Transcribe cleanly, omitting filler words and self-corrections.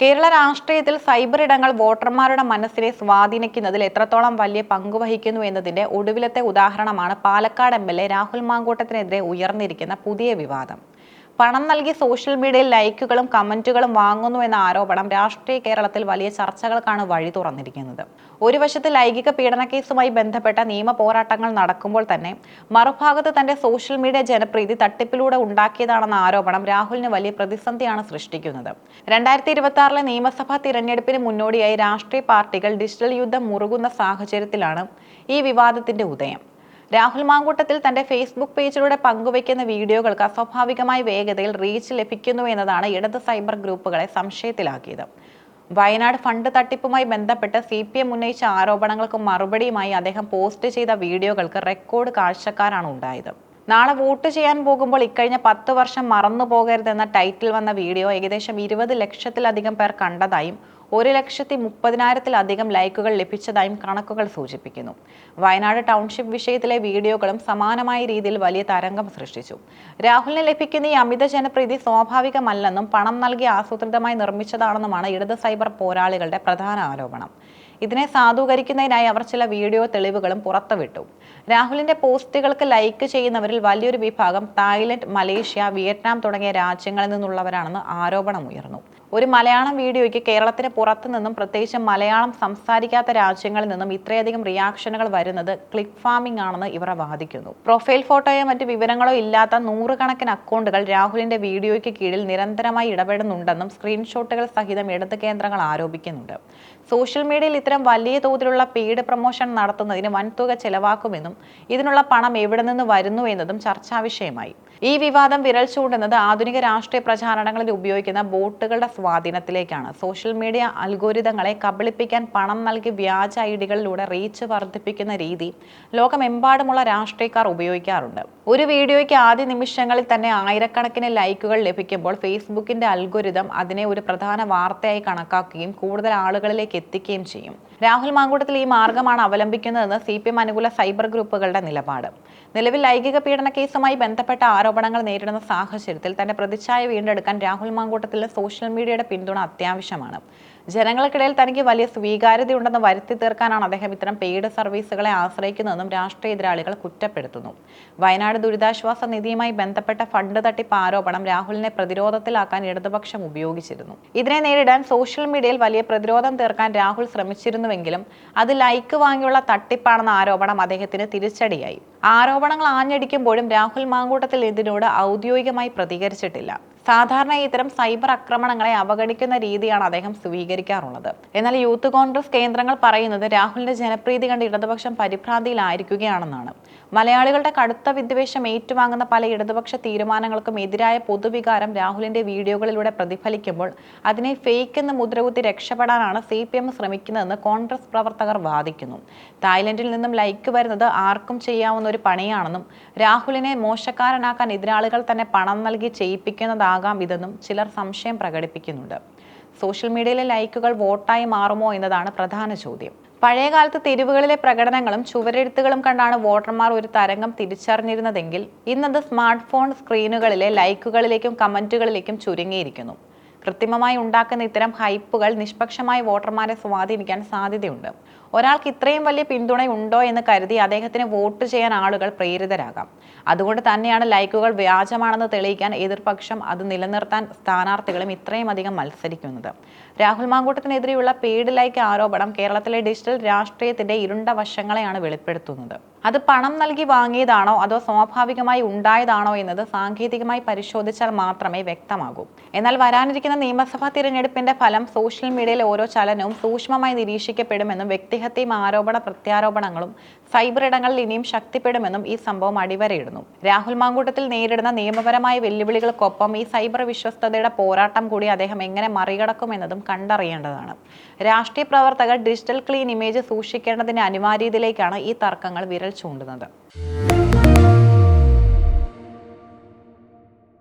കേരള രാഷ്ട്രീയത്തിൽ സൈബർ ഇടങ്ങൾ വോട്ടർമാരുടെ മനസ്സിനെ സ്വാധീനിക്കുന്നതിൽ എത്രത്തോളം വലിയ പങ്കുവഹിക്കുന്നു എന്നതിന്റെ ഒടുവിലത്തെ ഉദാഹരണമാണ് പാലക്കാട് എം.എൽ.എ. രാഹുൽ മാങ്കൂട്ടത്തിനെതിരെ ഉയർന്നിരിക്കുന്ന പുതിയ വിവാദം. പണം നൽകി സോഷ്യൽ മീഡിയയിൽ ലൈക്കുകളും കമന്റുകളും വാങ്ങുന്നു എന്ന ആരോപണം രാഷ്ട്രീയ കേരളത്തിൽ വലിയ ചർച്ചകൾക്കാണ് വഴി തുറന്നിരിക്കുന്നത്. ഒരു വശത്ത് ലൈംഗിക പീഡന കേസുമായി ബന്ധപ്പെട്ട നിയമ പോരാട്ടങ്ങൾ നടക്കുമ്പോൾ തന്നെ മറുഭാഗത്ത് തന്റെ സോഷ്യൽ മീഡിയ ജനപ്രീതി തട്ടിപ്പിലൂടെ ഉണ്ടാക്കിയതാണെന്ന ആരോപണം രാഹുലിന് വലിയ പ്രതിസന്ധിയാണ് സൃഷ്ടിക്കുന്നത്. 2026 നിയമസഭാ തിരഞ്ഞെടുപ്പിന് മുന്നോടിയായി രാഷ്ട്രീയ പാർട്ടികൾ ഡിജിറ്റൽ യുദ്ധം മുറുകുന്ന സാഹചര്യത്തിലാണ് ഈ വിവാദത്തിന്റെ ഉദയം. രാഹുൽ മാങ്കൂട്ടത്തിൽ തന്റെ ഫേസ്ബുക്ക് പേജിലൂടെ പങ്കുവയ്ക്കുന്ന വീഡിയോകൾക്ക് അസ്വാഭാവികമായ വേഗതയിൽ റീച്ച് ലഭിക്കുന്നു എന്നതാണ് ഇടത് സൈബർ ഗ്രൂപ്പുകളെ സംശയത്തിലാക്കിയത്. വയനാട് ഫണ്ട് തട്ടിപ്പുമായി ബന്ധപ്പെട്ട് CPM ഉന്നയിച്ച ആരോപണങ്ങൾക്ക് മറുപടിയുമായി അദ്ദേഹം പോസ്റ്റ് ചെയ്ത വീഡിയോകൾക്ക് റെക്കോർഡ് കാഴ്ചക്കാരാണ് ഉണ്ടായത്. നാളെ വോട്ട് ചെയ്യാൻ പോകുമ്പോൾ ഇക്കഴിഞ്ഞ 10 വർഷം മറന്നു പോകരുതെന്ന ടൈറ്റിൽ വന്ന വീഡിയോ ഏകദേശം 20 ലക്ഷത്തിലധികം പേർ കണ്ടതായും 1,30,000-ത്തിലധികം ലൈക്കുകൾ ലഭിച്ചതായും കണക്കുകൾ സൂചിപ്പിക്കുന്നു. വയനാട് ടൗൺഷിപ്പ് വിഷയത്തിലെ വീഡിയോകളും സമാനമായ രീതിയിൽ വലിയ തരംഗം സൃഷ്ടിച്ചു. രാഹുലിന് ലഭിക്കുന്ന ഈ അമിത ജനപ്രീതി സ്വാഭാവികമല്ലെന്നും പണം നൽകി ആസൂത്രിതമായി നിർമ്മിച്ചതാണെന്നുമാണ് ഇടത് സൈബർ പോരാളികളുടെ പ്രധാന ആരോപണം. ഇതിനെ സാധൂകരിക്കുന്നതിനായി അവർ ചില വീഡിയോ തെളിവുകളും പുറത്തുവിട്ടു. രാഹുലിന്റെ പോസ്റ്റുകൾക്ക് ലൈക്ക് ചെയ്യുന്നവരിൽ വലിയൊരു വിഭാഗം തായ്ലൻഡ്, മലേഷ്യ, വിയറ്റ്നാം തുടങ്ങിയ രാജ്യങ്ങളിൽ നിന്നുള്ളവരാണെന്ന് ആരോപണമുയർന്നു. ഒരു മലയാളം വീഡിയോയ്ക്ക് കേരളത്തിന് പുറത്തു നിന്നും, പ്രത്യേകിച്ച് മലയാളം സംസാരിക്കാത്ത രാജ്യങ്ങളിൽ നിന്നും ഇത്രയധികം റിയാക്ഷനുകൾ വരുന്നത് ക്ലിക്ക് ഫാമിംഗ് ആണെന്ന് ഇവർ വാദിക്കുന്നു. പ്രൊഫൈൽ ഫോട്ടോയോ മറ്റു വിവരങ്ങളോ ഇല്ലാത്ത 100 കണക്കിന് അക്കൗണ്ടുകൾ രാഹുലിന്റെ വീഡിയോയ്ക്ക് കീഴിൽ നിരന്തരമായി ഇടപെടുന്നുണ്ടെന്നും സ്ക്രീൻഷോട്ടുകൾ സഹിതം ഇടത് കേന്ദ്രങ്ങൾ ആരോപിക്കുന്നുണ്ട്. സോഷ്യൽ മീഡിയയിൽ ഇത്തരം വലിയ തോതിലുള്ള പെയ്ഡ് പ്രൊമോഷൻ നടത്തുന്നതിന് വൻതുക ചെലവാക്കുമെന്നും ഇതിനുള്ള പണം എവിടെ നിന്ന് വരുന്നു എന്നതും ചർച്ചാ വിഷയമായി. ഈ വിവാദം വിരൽ ചൂണ്ടുന്നത് ആധുനിക രാഷ്ട്രീയ പ്രചാരണങ്ങളിൽ ഉപയോഗിക്കുന്ന ബോട്ടുകളുടെ സ്വാധീനത്തിലേക്കാണ്. സോഷ്യൽ മീഡിയ അൽഗോരിതങ്ങളെ കബളിപ്പിക്കാൻ പണം നൽകി വ്യാജ ഐഡികളിലൂടെ റീച്ച് വർദ്ധിപ്പിക്കുന്ന രീതി ലോകമെമ്പാടുമുള്ള രാഷ്ട്രീയക്കാർ ഉപയോഗിക്കാറുണ്ട്. ഒരു വീഡിയോയ്ക്ക് ആദ്യ നിമിഷങ്ങളിൽ തന്നെ ആയിരക്കണക്കിന് ലൈക്കുകൾ ലഭിക്കുമ്പോൾ ഫേസ്ബുക്കിന്റെ അൽഗോരിതം അതിനെ ഒരു പ്രധാന വാർത്തയായി കണക്കാക്കുകയും കൂടുതൽ ആളുകളിലേക്ക് എത്തിക്കുകയും ചെയ്യും. രാഹുൽ മാങ്കൂട്ടത്തിൽ ഈ മാർഗമാണ് അവലംബിക്കുന്നതെന്ന് CPM അനുകൂല സൈബർ ഗ്രൂപ്പുകളുടെ നിലപാട്. നിലവിൽ ലൈംഗിക പീഡന കേസുമായി ബന്ധപ്പെട്ട ആരോപണങ്ങൾ നേരിടുന്ന സാഹചര്യത്തിൽ തന്റെ പ്രതിച്ഛായ വീണ്ടെടുക്കാൻ രാഹുൽ മാങ്കൂട്ടത്തിന് സോഷ്യൽ മീഡിയയുടെ പിന്തുണ അത്യാവശ്യമാണ്. ജനങ്ങൾക്കിടയിൽ തനിക്ക് വലിയ സ്വീകാര്യതയുണ്ടെന്ന് വരുത്തി തീർക്കാനാണ് അദ്ദേഹം ഇത്തരം പെയ്ഡ് സർവീസുകളെ ആശ്രയിക്കുന്നതെന്നും രാഷ്ട്രീയ എതിരാളികൾ കുറ്റപ്പെടുത്തുന്നു. വയനാട് ദുരിതാശ്വാസ നിധിയുമായി ബന്ധപ്പെട്ട ഫണ്ട് തട്ടിപ്പ് ആരോപണം രാഹുലിനെ പ്രതിരോധത്തിലാക്കാൻ ഇടതുപക്ഷം ഉപയോഗിച്ചിരുന്നു. ഇതിനെ നേരിടാൻ സോഷ്യൽ മീഡിയയിൽ വലിയ പ്രതിരോധം തീർക്കാൻ രാഹുൽ ശ്രമിച്ചിരുന്നുവെങ്കിലും അത് ലൈക്ക് വാങ്ങിയുള്ള തട്ടിപ്പാണെന്ന ആരോപണം അദ്ദേഹത്തിന് തിരിച്ചടിയായി. ആരോപണങ്ങൾ ആഞ്ഞടിക്കുമ്പോഴും രാഹുൽ മാങ്കൂട്ടത്തിൽ ഇതിനോട് ഔദ്യോഗികമായി പ്രതികരിച്ചിട്ടില്ല. സാധാരണ ഇത്തരം സൈബർ ആക്രമണങ്ങളെ അവഗണിക്കുന്ന രീതിയാണ് അദ്ദേഹം സ്വീകരിക്കാറുള്ളത്. എന്നാൽ യൂത്ത് കോൺഗ്രസ് കേന്ദ്രങ്ങൾ പറയുന്നത് രാഹുലിന്റെ ജനപ്രീതി കണ്ട് ഇടതുപക്ഷം പരിഭ്രാന്തിയിലായിരിക്കുകയാണെന്നാണ്. മലയാളികളുടെ കടുത്ത വിദ്വേഷം ഏറ്റുവാങ്ങുന്ന പല ഇടതുപക്ഷ തീരുമാനങ്ങൾക്കും എതിരായ പൊതുവികാരം രാഹുലിന്റെ വീഡിയോകളിലൂടെ പ്രതിഫലിക്കുമ്പോൾ അതിനെ ഫേക്ക് എന്ന് മുദ്രകുത്തി രക്ഷപ്പെടാനാണ് CPM ശ്രമിക്കുന്നതെന്ന് കോൺഗ്രസ് പ്രവർത്തകർ വാദിക്കുന്നു. തായ്ലൻഡിൽ നിന്നും ലൈക്ക് വരുന്നത് ആർക്കും ചെയ്യാവുന്ന ഒരു പണിയാണെന്നും രാഹുലിനെ മോശക്കാരനാക്കാൻ എതിരാളികൾ തന്നെ പണം നൽകി ചെയ്യിപ്പിക്കുന്നതാകാം ഇതെന്നും ചിലർ സംശയം പ്രകടിപ്പിക്കുന്നുണ്ട്. സോഷ്യൽ മീഡിയയിലെ ലൈക്കുകൾ വോട്ടായി മാറുമോ എന്നതാണ് പ്രധാന ചോദ്യം. പഴയകാലത്ത് തെരുവുകളിലെ പ്രകടനങ്ങളും ചുവരെഴുത്തുകളും കണ്ടാണ് വോട്ടർമാർ ഒരു തരംഗം തിരിച്ചറിഞ്ഞിരുന്നതെങ്കിൽ ഇന്നത് സ്മാർട്ട് ഫോൺ സ്ക്രീനുകളിലെ ലൈക്കുകളിലേക്കും കമന്റുകളിലേക്കും ചുരുങ്ങിയിരിക്കുന്നു. കൃത്രിമമായി ഉണ്ടാക്കുന്ന ഇത്തരം ഹൈപ്പുകൾ നിഷ്പക്ഷമായി വോട്ടർമാരെ സ്വാധീനിക്കാൻ സാധ്യതയുണ്ട്. ഒരാൾക്ക് ഇത്രയും വലിയ പിന്തുണയുണ്ടോ എന്ന് കരുതി അദ്ദേഹത്തിന് വോട്ട് ചെയ്യാൻ ആളുകൾ പ്രേരിതരാകാം. അതുകൊണ്ട് തന്നെയാണ് ലൈക്കുകൾ വ്യാജമാണെന്ന് തെളിയിക്കാൻ എതിർപക്ഷം അത് നിലനിർത്താൻ സ്ഥാനാർത്ഥികളും ഇത്രയും അധികം മത്സരിക്കുന്നത്. രാഹുൽ മാങ്കൂട്ടത്തിനെതിരെയുള്ള പെയ്ഡ് ലൈക്ക് ആരോപണം കേരളത്തിലെ ഡിജിറ്റൽ രാഷ്ട്രീയത്തിന്റെ ഇരുണ്ട വശങ്ങളെയാണ് വെളിപ്പെടുത്തുന്നത്. അത് പണം നൽകി വാങ്ങിയതാണോ അതോ സ്വാഭാവികമായി ഉണ്ടായതാണോ എന്നത് സാങ്കേതികമായി പരിശോധിച്ചാൽ മാത്രമേ വ്യക്തമാകൂ. എന്നാൽ വരാനിരിക്കുന്ന നിയമസഭാ തിരഞ്ഞെടുപ്പിന്റെ ഫലം സോഷ്യൽ മീഡിയയിലെ ഓരോ ചലനവും സൂക്ഷ്മമായി നിരീക്ഷിക്കപ്പെടുമെന്നും വ്യക്തിഹത്യയും ആരോപണ പ്രത്യാരോപണങ്ങളും സൈബർ ഇടങ്ങളിൽ ഇനിയും ശക്തിപ്പെടുമെന്നും ഈ സംഭവം അടിവരയിടുന്നു. രാഹുൽ മാങ്കൂട്ടത്തിൽ നേരിടുന്ന നിയമപരമായ വെല്ലുവിളികൾക്കൊപ്പം ഈ സൈബർ വിശ്വസ്തതയുടെ പോരാട്ടം കൂടി അദ്ദേഹം എങ്ങനെ മറികടക്കുമെന്നതും കണ്ടറിയേണ്ടതാണ്. രാഷ്ട്രീയ പ്രവർത്തകർ ഡിജിറ്റൽ ക്ലീൻ ഇമേജ് സൂക്ഷിക്കേണ്ടതിന്റെ അനിവാര്യതയിലേക്കാണ് ഈ തർക്കങ്ങൾ വിരൽ ചൂണ്ടുന്നത്.